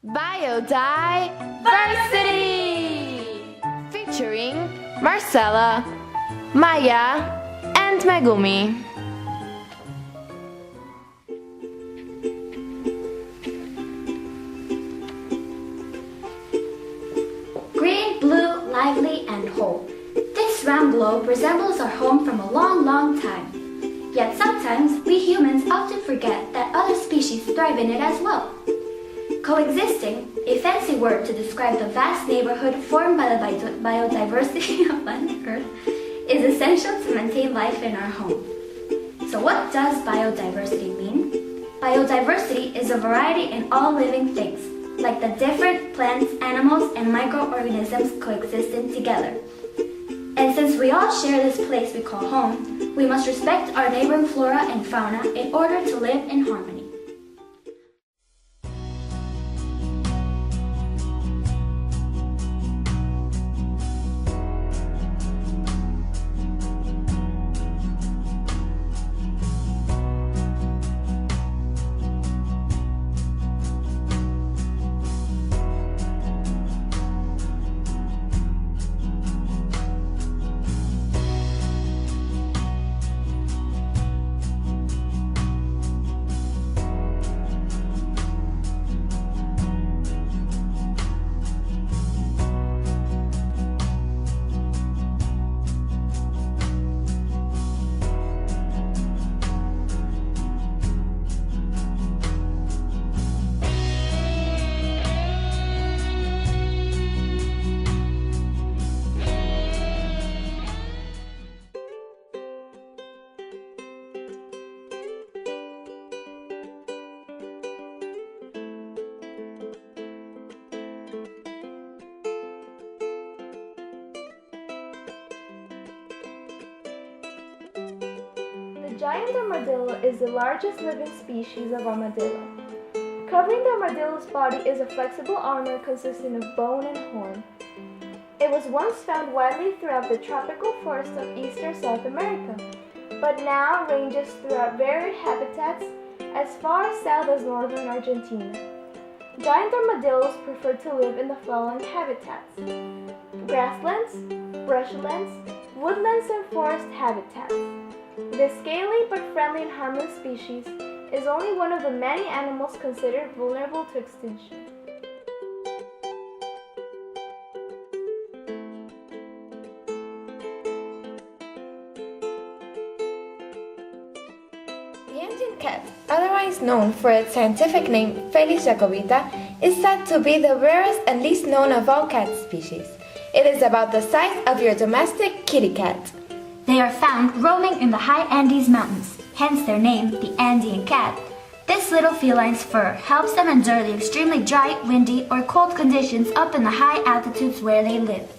Biodiversity! Featuring Marcella, Maya, and Megumi. Green, blue, lively, and whole. This round globe resembles our home from a long, long time. Yet sometimes we humans often forget that other species thrive in it as well. Coexisting, a fancy word to describe the vast neighborhood formed by the biodiversity of planet Earth, is essential to maintain life in our home. So what does biodiversity mean? Biodiversity is a variety in all living things, like the different plants, animals, and microorganisms coexisting together. And since we all share this place we call home, we must respect our neighboring flora and fauna in order to live in harmony. The giant armadillo is the largest living species of armadillo. Covering the armadillo's body is a flexible armor consisting of bone and horn. It was once found widely throughout the tropical forests of eastern South America, but now ranges throughout varied habitats as far south as northern Argentina. Giant armadillos prefer to live in the following habitats: grasslands, brushlands, woodlands, and forest habitats. This scaly but friendly and harmless species is only one of the many animals considered vulnerable to extinction. The Andean cat, otherwise known for its scientific name Felis jacobita, is said to be the rarest and least known of all cat species. It is about the size of your domestic kitty cat. They are found roaming in the high Andes Mountains, hence their name, the Andean cat. This little feline's fur helps them endure the extremely dry, windy, or cold conditions up in the high altitudes where they live.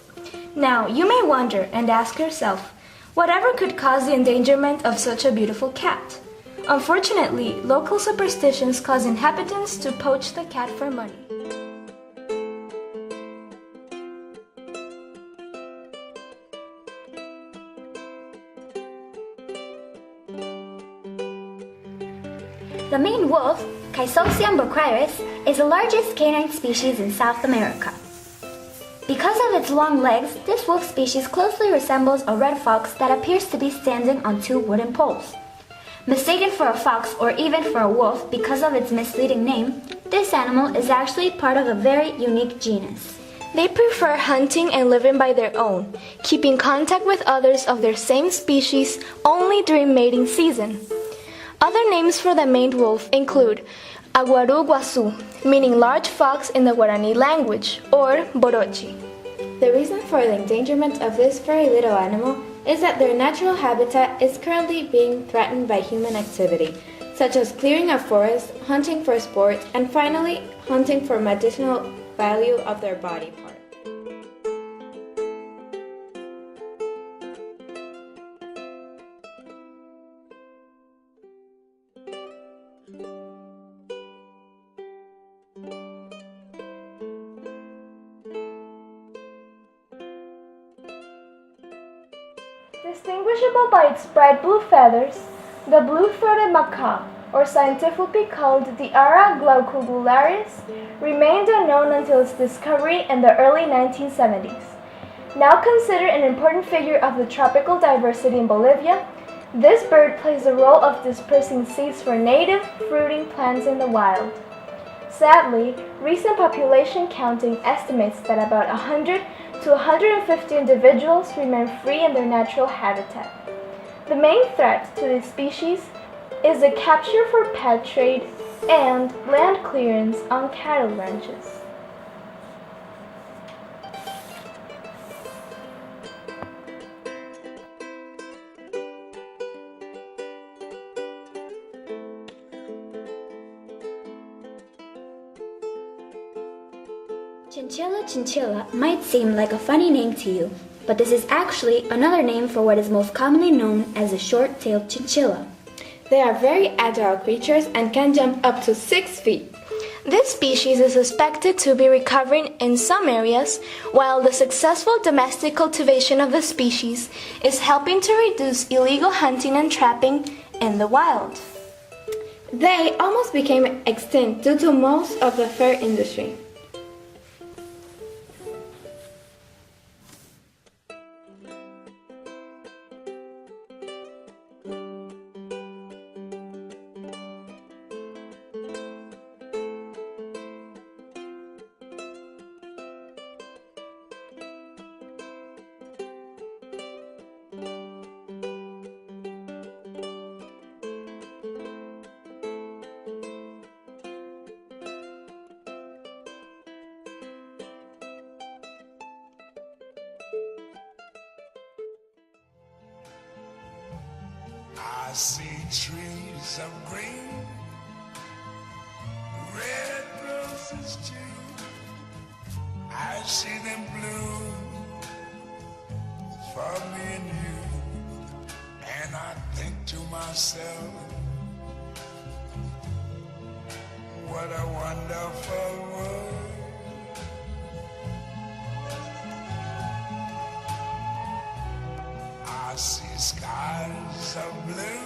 Now, you may wonder and ask yourself, whatever could cause the endangerment of such a beautiful cat? Unfortunately, local superstitions cause inhabitants to poach the cat for money. The Maine wolf, Caesoxium bocriris, is the largest canine species in South America. Because of its long legs, this wolf species closely resembles a red fox that appears to be standing on two wooden poles. Mistaken for a fox or even for a wolf because of its misleading name, this animal is actually part of a very unique genus. They prefer hunting and living by their own, keeping contact with others of their same species only during mating season. Other names for the maned wolf include aguaru guasu, meaning large fox in the Guarani language, or borochi. The reason for the endangerment of this very little animal is that their natural habitat is currently being threatened by human activity, such as clearing of forests, hunting for sport, and finally, hunting for medicinal value of their body part. Distinguishable by its bright blue feathers, the blue-throated macaw, or scientifically called the Ara glaucobularis, remained unknown until its discovery in the early 1970s. Now considered an important figure of the tropical diversity in Bolivia, this bird plays the role of dispersing seeds for native fruiting plants in the wild. Sadly, recent population counting estimates that about 100 to 150 individuals remain free in their natural habitat. The main threat to this species is the capture for pet trade and land clearance on cattle ranches. Chinchilla might seem like a funny name to you, but this is actually another name for what is most commonly known as the short-tailed chinchilla. They are very agile creatures and can jump up to 6 feet. This species is suspected to be recovering in some areas, while the successful domestic cultivation of the species is helping to reduce illegal hunting and trapping in the wild. They almost became extinct due to most of the fur industry. I see trees of green, red roses too. I see them bloom for me and you. And I think to myself, what a wonderful world. I see skies of blue